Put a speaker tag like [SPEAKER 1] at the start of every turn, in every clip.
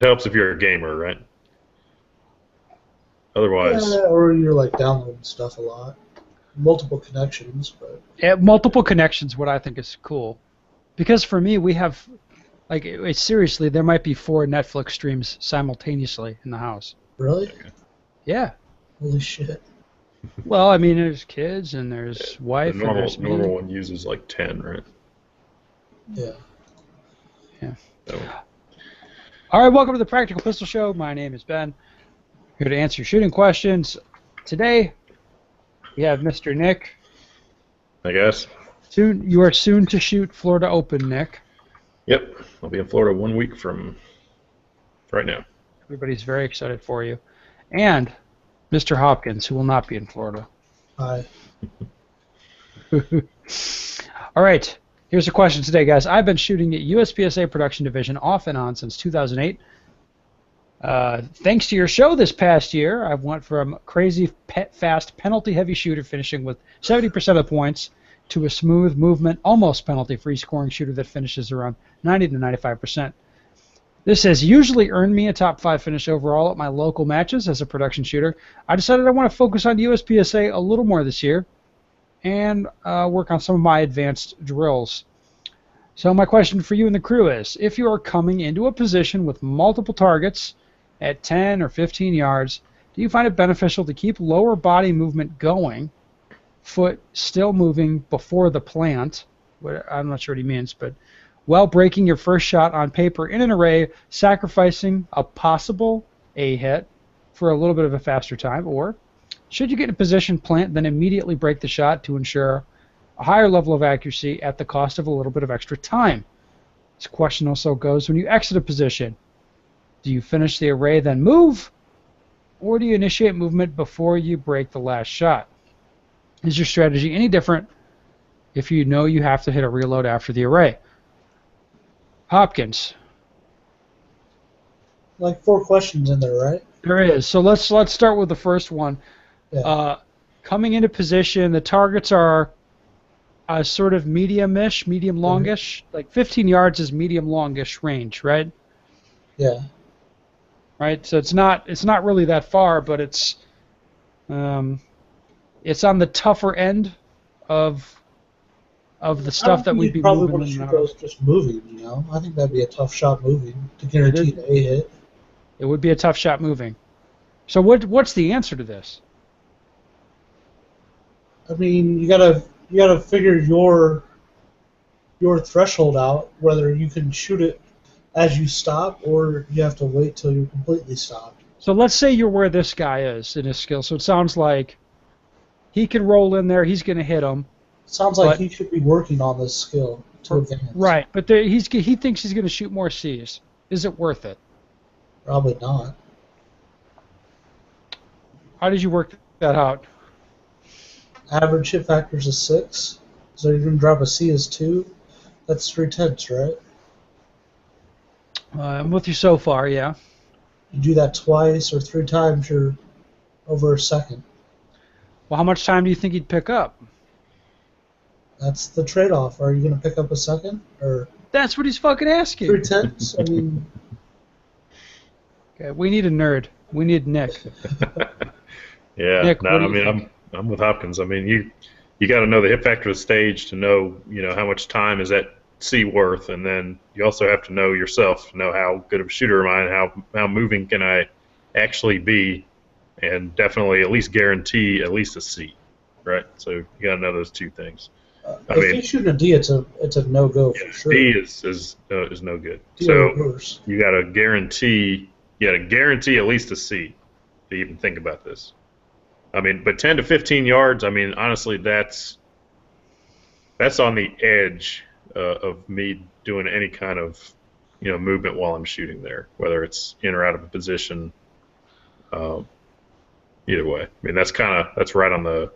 [SPEAKER 1] It helps if you're a gamer, right? Otherwise,
[SPEAKER 2] Yeah, or you're like downloading stuff a lot. Multiple connections, but
[SPEAKER 3] Multiple connections, what I think is cool. Because for me, we have, like, seriously, there might be 4 Netflix streams simultaneously in the house.
[SPEAKER 2] really?
[SPEAKER 3] Yeah.
[SPEAKER 2] Holy shit.
[SPEAKER 3] Well, I mean, there's kids and
[SPEAKER 1] yeah,
[SPEAKER 3] there's
[SPEAKER 1] the
[SPEAKER 3] wife and
[SPEAKER 1] normal
[SPEAKER 3] there's
[SPEAKER 1] normal
[SPEAKER 3] me.
[SPEAKER 1] one uses like 10, right?
[SPEAKER 2] Yeah.
[SPEAKER 3] Yeah.
[SPEAKER 1] So,
[SPEAKER 3] All right, welcome to the Practical Pistol Show. My name is Ben. Here to answer your shooting questions. Today, we have Mr. Nick.
[SPEAKER 1] I guess.
[SPEAKER 3] You are soon to shoot Florida Open, Nick.
[SPEAKER 1] Yep, I'll be in Florida 1 week from right now.
[SPEAKER 3] Everybody's very excited for you. And Mr. Hopkins, who will not be in Florida.
[SPEAKER 2] Hi.
[SPEAKER 3] All right, here's a question today, guys. I've been shooting at USPSA Production Division off and on since 2008. Thanks to your show this past year, I went from crazy, fast, penalty-heavy shooter finishing with 70% of the points to a smooth movement, almost penalty-free scoring shooter that finishes around 90 to 95%. This has usually earned me a top 5 finish overall at my local matches as a production shooter. I decided I want to focus on USPSA a little more this year and work on some of my advanced drills. So my question for you and the crew is, if you are coming into a position with multiple targets at 10 or 15 yards, do you find it beneficial to keep lower body movement going, foot still moving before the plant, I'm not sure what he means, but while breaking your first shot on paper in an array, sacrificing a possible A hit for a little bit of a faster time, or should you get in a position, plant, then immediately break the shot to ensure a higher level of accuracy at the cost of a little bit of extra time? This question also goes, when you exit a position, do you finish the array then move, or do you initiate movement before you break the last shot? Is your strategy any different if you know you have to hit a reload after the array? Hopkins.
[SPEAKER 2] Like 4 questions in there, right?
[SPEAKER 3] There is. So let's start with the first one.
[SPEAKER 2] Yeah.
[SPEAKER 3] Coming into position, the targets are sort of medium-ish, medium-longish. Like 15 yards is medium-longish range, right?
[SPEAKER 2] Yeah.
[SPEAKER 3] Right. So it's not really that far, but it's on the tougher end of the stuff that we'd be
[SPEAKER 2] probably
[SPEAKER 3] moving
[SPEAKER 2] want to
[SPEAKER 3] in and
[SPEAKER 2] shoot
[SPEAKER 3] out of.
[SPEAKER 2] those just moving, you know? I think that'd be a tough shot moving to guarantee an A hit.
[SPEAKER 3] It would be a tough shot moving. So what's the answer to this?
[SPEAKER 2] I mean, you gotta figure your threshold out, whether you can shoot it as you stop or you have to wait till you're completely stopped.
[SPEAKER 3] So let's say you're where this guy is in his skill. So it sounds like he can roll in there. He's going to hit him.
[SPEAKER 2] Sounds like he should be working on this skill to advance.
[SPEAKER 3] Right, but he thinks he's going to shoot more C's. Is it worth it?
[SPEAKER 2] Probably not.
[SPEAKER 3] How did you work that out?
[SPEAKER 2] Average hit factor is a 6, so you're going to drop a C as 2. That's 3/10, right?
[SPEAKER 3] I'm with you so far, yeah.
[SPEAKER 2] You do that twice or 3 times, you're over a second.
[SPEAKER 3] Well, how much time do you think he'd pick up?
[SPEAKER 2] That's the trade-off. Are you going to pick up a second or
[SPEAKER 3] That's what he's fucking asking.
[SPEAKER 2] 3/10? I mean,
[SPEAKER 3] Okay, we need a nerd. We need Nick.
[SPEAKER 1] Yeah,
[SPEAKER 3] Nick,
[SPEAKER 1] no,
[SPEAKER 3] what do
[SPEAKER 1] I
[SPEAKER 3] you
[SPEAKER 1] mean,
[SPEAKER 3] think?
[SPEAKER 1] I'm with Hopkins. I mean, you got to know the hit factor of the stage to know, how much time is that C worth, and then you also have to know yourself, to know how good of a shooter am I, and how moving can I actually be, and definitely at least guarantee at least a C, right? So you got to know those two things.
[SPEAKER 2] if you're shooting a D, it's a no-go for sure.
[SPEAKER 1] D is no good.
[SPEAKER 2] D
[SPEAKER 1] So
[SPEAKER 2] or worse.
[SPEAKER 1] you got to guarantee at least a C to even think about this. I mean, but 10 to 15 yards, I mean, honestly, that's on the edge of me doing any kind of, movement while I'm shooting there, whether it's in or out of a position. Either way, I mean, that's right on the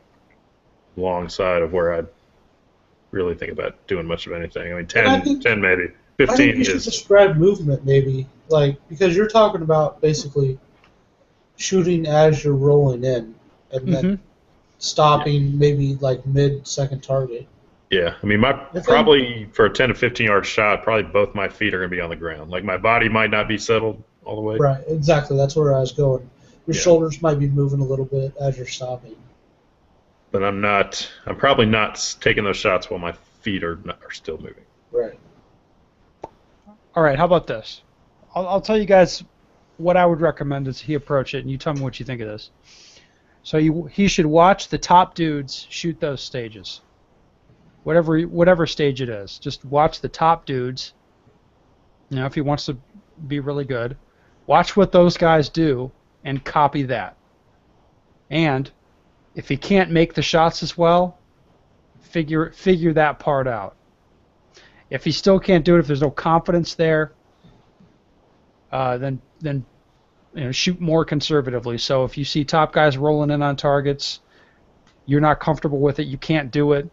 [SPEAKER 1] long side of where I'd really think about doing much of anything. I mean, 10 maybe.
[SPEAKER 2] I think
[SPEAKER 1] 15
[SPEAKER 2] you should
[SPEAKER 1] is.
[SPEAKER 2] describe movement maybe, because you're talking about basically shooting as you're rolling in and then stopping maybe like mid-second target.
[SPEAKER 1] Yeah, I mean, probably for a 10 to 15 yard shot, probably both my feet are going to be on the ground. Like my body might not be settled all the way.
[SPEAKER 2] Right, exactly. That's where I was going. Your
[SPEAKER 1] Yeah.
[SPEAKER 2] shoulders might be moving a little bit as you're stopping.
[SPEAKER 1] But I'm probably not taking those shots while my feet are still moving.
[SPEAKER 2] Right.
[SPEAKER 3] All right, how about this? I'll tell you guys what I would recommend as he approach it, and you tell me what you think of this. So he should watch the top dudes shoot those stages. Whatever stage it is, just watch the top dudes. You know, if he wants to be really good, watch what those guys do and copy that. And if he can't make the shots as well, figure that part out. If he still can't do it, if there's no confidence there, then shoot more conservatively. So if you see top guys rolling in on targets, you're not comfortable with it, you can't do it,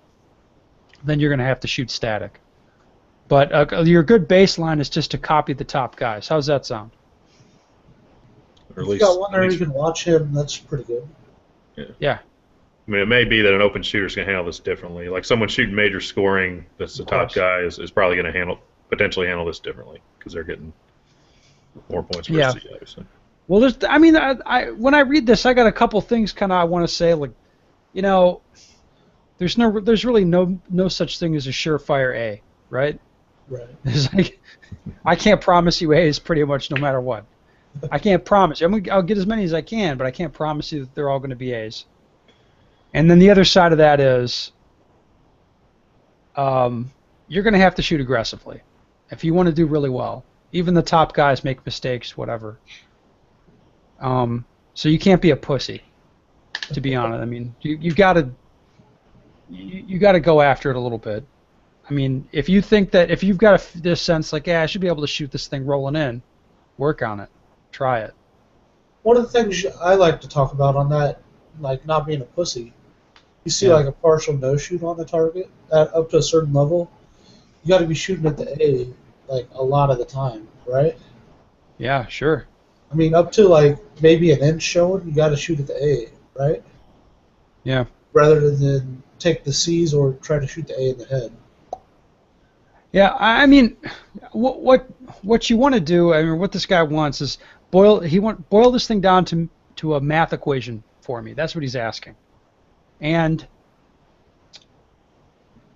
[SPEAKER 3] then you're going to have to shoot static. But your good baseline is just to copy the top guys. How's that sound?
[SPEAKER 1] Or
[SPEAKER 2] If you got one there, you can watch him. That's pretty good.
[SPEAKER 3] Yeah.
[SPEAKER 1] I mean, it may be that an open shooter's going to handle this differently. Like someone shooting major scoring that's the top guy is probably going to potentially handle this differently because they're getting more points versus the other. So.
[SPEAKER 3] Well, when I read this, I got a couple things kind of I want to say. Like, you know, there's really no such thing as a surefire A, right?
[SPEAKER 2] Right.
[SPEAKER 3] It's like, I can't promise you A's pretty much no matter what. I can't promise you. I'll get as many as I can, but I can't promise you that they're all going to be A's. And then the other side of that is you're going to have to shoot aggressively if you want to do really well. Even the top guys make mistakes, whatever. So you can't be a pussy, to be honest. I mean, you got to go after it a little bit. I mean, if you think that if you've got this sense like, I should be able to shoot this thing rolling in, work on it, try it.
[SPEAKER 2] One of the things I like to talk about on that, like not being a pussy, you see like a partial no shoot on the target up to a certain level, you got to be shooting at the A like a lot of the time, right?
[SPEAKER 3] Yeah, sure.
[SPEAKER 2] I mean, up to like maybe an inch showing, you got to shoot at the A, right?
[SPEAKER 3] Yeah.
[SPEAKER 2] Rather than take the C's or try to shoot the A in the head.
[SPEAKER 3] Yeah, I mean, what you want to do, I mean, what this guy wants is boil this thing down to a math equation for me. That's what he's asking. And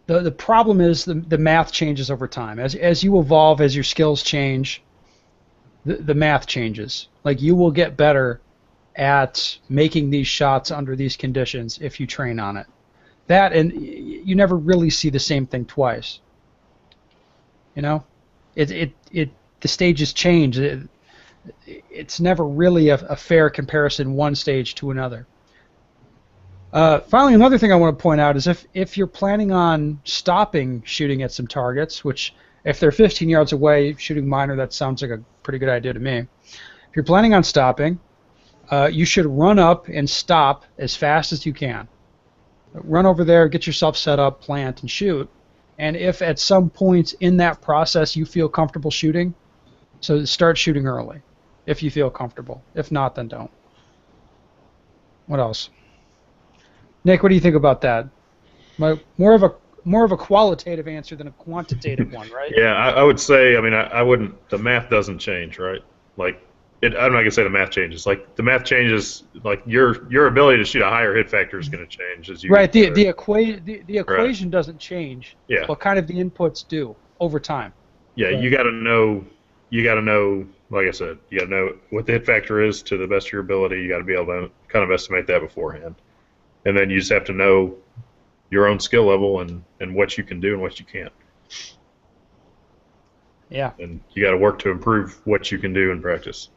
[SPEAKER 3] the problem is the math changes over time. As you evolve, as your skills change, the math changes. Like, you will get better at making these shots under these conditions if you train on it. That, and you never really see the same thing twice. You know, the stages change. It's never really a fair comparison one stage to another. Finally, another thing I want to point out is if you're planning on stopping shooting at some targets, which if they're 15 yards away, shooting minor, that sounds like a pretty good idea to me. If you're planning on stopping, you should run up and stop as fast as you can. Run over there, get yourself set up, plant, and shoot. And if at some point in that process you feel comfortable shooting, so start shooting early if you feel comfortable. If not, then don't. What else? Nick, what do you think about that? More of a qualitative answer than a quantitative one, right?
[SPEAKER 1] Yeah, I would say, I mean, I wouldn't, the math doesn't change, right? Like, I'm not going to say the math changes. Like, the math changes, like, your ability to shoot a higher hit factor is going to change as you
[SPEAKER 3] right, the equation doesn't change,
[SPEAKER 1] yeah.
[SPEAKER 3] but kind of the inputs do over time.
[SPEAKER 1] Yeah, right. You got to know, like I said, you got to know what the hit factor is to the best of your ability. You got to be able to kind of estimate that beforehand. And then you just have to know your own skill level and what you can do and what you can't.
[SPEAKER 3] Yeah.
[SPEAKER 1] And you got to work to improve what you can do in practice.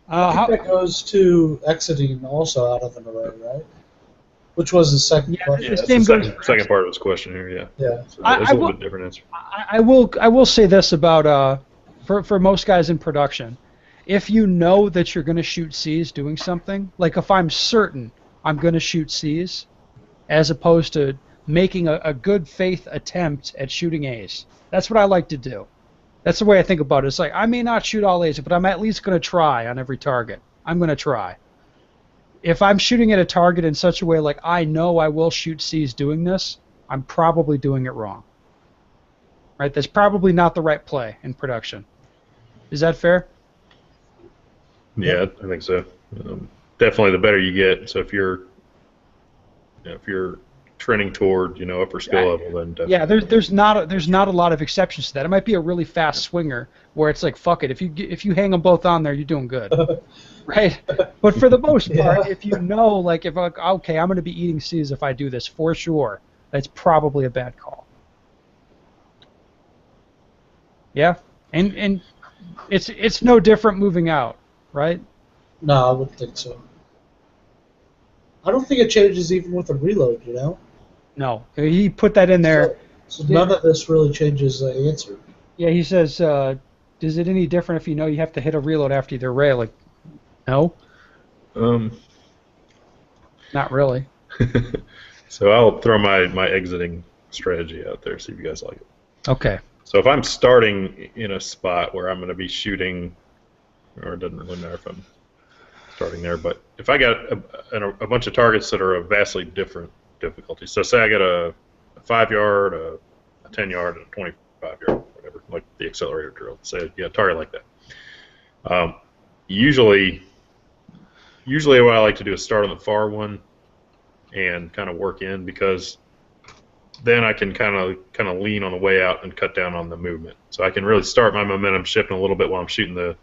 [SPEAKER 2] I think that goes to exiting also out of an array, right? Which was the second question.
[SPEAKER 1] Yeah, that's the second part of his question here, yeah.
[SPEAKER 2] Yeah.
[SPEAKER 1] So there's a little bit different answer.
[SPEAKER 3] I will say this about for most guys in production. If you know that you're going to shoot C's doing something, like if I'm certain I'm going to shoot C's, as opposed to making a good faith attempt at shooting A's. That's what I like to do. That's the way I think about it. It's like, I may not shoot all A's, but I'm at least going to try on every target. I'm going to try. If I'm shooting at a target in such a way like I know I will shoot C's doing this, I'm probably doing it wrong. Right? That's probably not the right play in production. Is that fair?
[SPEAKER 1] Yeah, I think so. Definitely, the better you get. So if you're trending toward upper skill level, then
[SPEAKER 3] Yeah,
[SPEAKER 1] definitely.
[SPEAKER 3] there's not a lot of exceptions to that. It might be a really fast swinger where it's like fuck it. If you hang them both on there, you're doing good, right? But for the most part,
[SPEAKER 2] Yeah.
[SPEAKER 3] if you know like if like okay, I'm going to be eating C's if I do this for sure, that's probably a bad call. Yeah, and it's no different moving out, right?
[SPEAKER 2] No, I wouldn't think so. I don't think it changes even with a reload, you know?
[SPEAKER 3] No, he put that in there.
[SPEAKER 2] So none of this really changes the answer.
[SPEAKER 3] Yeah, he says, "Is it any different if you know you have to hit a reload after either rail?" Like, no,
[SPEAKER 1] Um,
[SPEAKER 3] not really.
[SPEAKER 1] so I'll throw my exiting strategy out there. See if you guys like it.
[SPEAKER 3] Okay.
[SPEAKER 1] So if I'm starting in a spot where I'm going to be shooting, or it doesn't really matter if I'm starting there, but if I got a bunch of targets that are of vastly different difficulty, so say I got a 5 yard, a 10 yard, and a 25 yard, whatever, like the accelerator drill. Say you got a target like that. Um, usually, usually what I like to do is start on the far one and kind of work in because then I can kind of lean on the way out and cut down on the movement. So I can really start my momentum shifting a little bit while I'm shooting the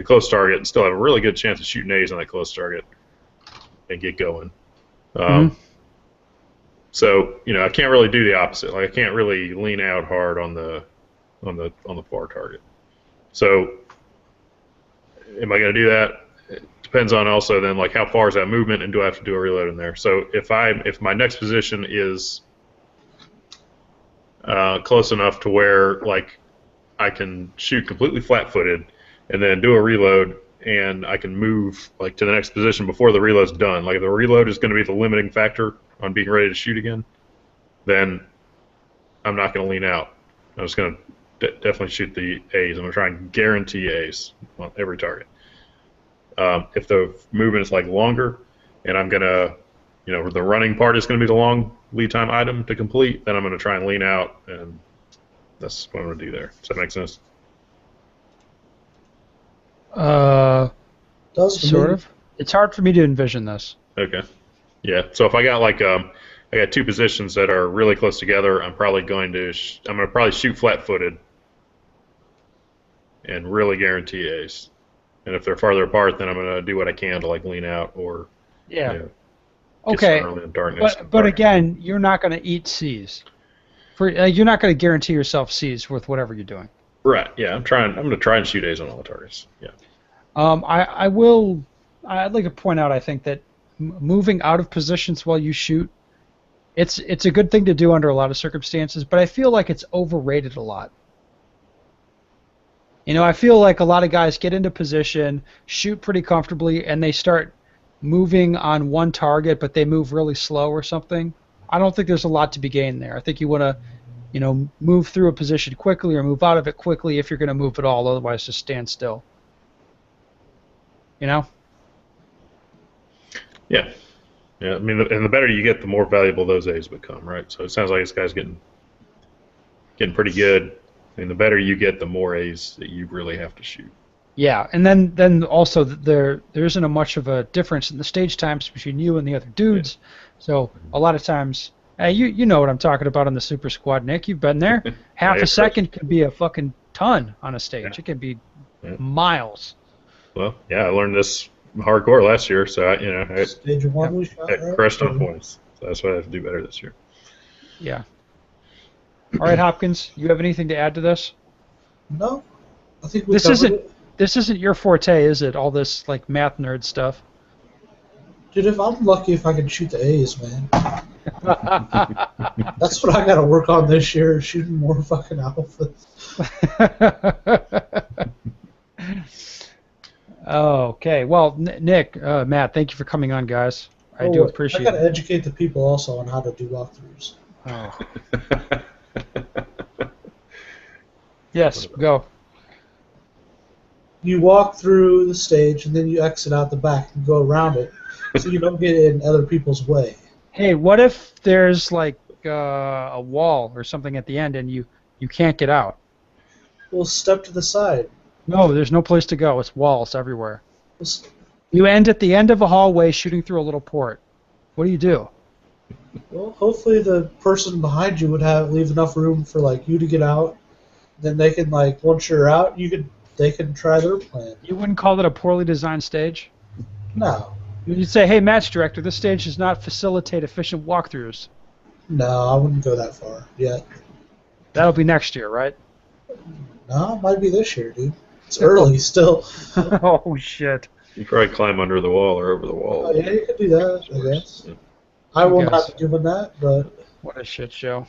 [SPEAKER 1] close target and still have a really good chance of shooting A's on that close target and get going.
[SPEAKER 3] Mm-hmm.
[SPEAKER 1] So I can't really do the opposite. Like I can't really lean out hard on the far target. So am I going to do that? It depends on also then like how far is that movement and do I have to do a reload in there? So if my next position is close enough to where like I can shoot completely flat-footed and then do a reload and I can move like to the next position before the reload's done. Like if the reload is going to be the limiting factor on being ready to shoot again, then I'm not going to lean out. I'm just going to definitely shoot the A's. I'm going to try and guarantee A's on every target. If the movement is like longer and I'm going to, the running part is going to be the long lead time item to complete, then I'm going to try and lean out, and that's what I'm going to do there. Does that make sense?
[SPEAKER 3] Sort of. It's hard for me to envision this.
[SPEAKER 1] Okay. Yeah. So if I got like I got two positions that are really close together, I'm probably going to shoot flat-footed and really guarantee Ace. And if they're farther apart, then I'm going to do what I can to like lean out or
[SPEAKER 3] Yeah.
[SPEAKER 1] get
[SPEAKER 3] Okay.
[SPEAKER 1] early in darkness.
[SPEAKER 3] But again, you're not going to eat C's. You're not going to guarantee yourself C's with whatever you're doing.
[SPEAKER 1] Right. Yeah. I'm going to try and shoot A's on all the targets. Yeah.
[SPEAKER 3] I'd like to point out, I think that moving out of positions while you shoot, it's a good thing to do under a lot of circumstances, but I feel like it's overrated a lot. I feel like a lot of guys get into position, shoot pretty comfortably, and they start moving on one target, but they move really slow or something. I don't think there's a lot to be gained there. I think you want to, move through a position quickly or move out of it quickly if you're going to move at all. Otherwise, just stand still.
[SPEAKER 1] Yeah. Yeah. I mean, and the better you get, the more valuable those A's become, right? So it sounds like this guy's getting pretty good. I mean, the better you get, the more A's that you really have to shoot.
[SPEAKER 3] Yeah, and then also there isn't a much of a difference in the stage times between you and the other dudes. Yeah. So a lot of times, you know what I'm talking about on the Super Squad, Nick. You've been there. Half a second can be a fucking ton on a stage. Yeah. It can be miles.
[SPEAKER 1] Well, yeah, I learned this hardcore last year, so I
[SPEAKER 2] Stage one we shot, right?
[SPEAKER 1] crushed on points. So that's why I have to do better this year.
[SPEAKER 3] Yeah. All right, Hopkins, you have anything to add to this?
[SPEAKER 2] No, I think we covered it.
[SPEAKER 3] This isn't your forte, is it? All this like math nerd stuff.
[SPEAKER 2] Dude, if I'm lucky, if I can shoot the A's, man. That's what I got to work on this year: shooting more fucking alphas.
[SPEAKER 3] Okay. Well, Nick, Matt, thank you for coming on, guys. I do appreciate it.
[SPEAKER 2] I got to educate the people also on how to do walkthroughs.
[SPEAKER 3] Oh. Yes, go.
[SPEAKER 2] You walk through the stage and then you exit out the back and go around it, so you don't get in other people's way.
[SPEAKER 3] Hey, what if there's like a wall or something at the end and you can't get out?
[SPEAKER 2] Well, step to the side.
[SPEAKER 3] No, there's no place to go. It's walls everywhere. You end at the end of a hallway shooting through a little port. What do you do?
[SPEAKER 2] Well, hopefully the person behind you would leave enough room for like you to get out. Then they can like once you're out, they can try their plan.
[SPEAKER 3] You wouldn't call it a poorly designed stage?
[SPEAKER 2] No,
[SPEAKER 3] You'd say, hey, match director, this stage does not facilitate efficient walkthroughs.
[SPEAKER 2] no, I wouldn't go that far yet.
[SPEAKER 3] That'll be next year, right?
[SPEAKER 2] No, it might be this year, dude. It's early still.
[SPEAKER 3] Oh, shit.
[SPEAKER 1] You probably climb under the wall or over the wall.
[SPEAKER 2] Oh, yeah, you could do that, I guess. I will not be doing that, but
[SPEAKER 3] What a shit show.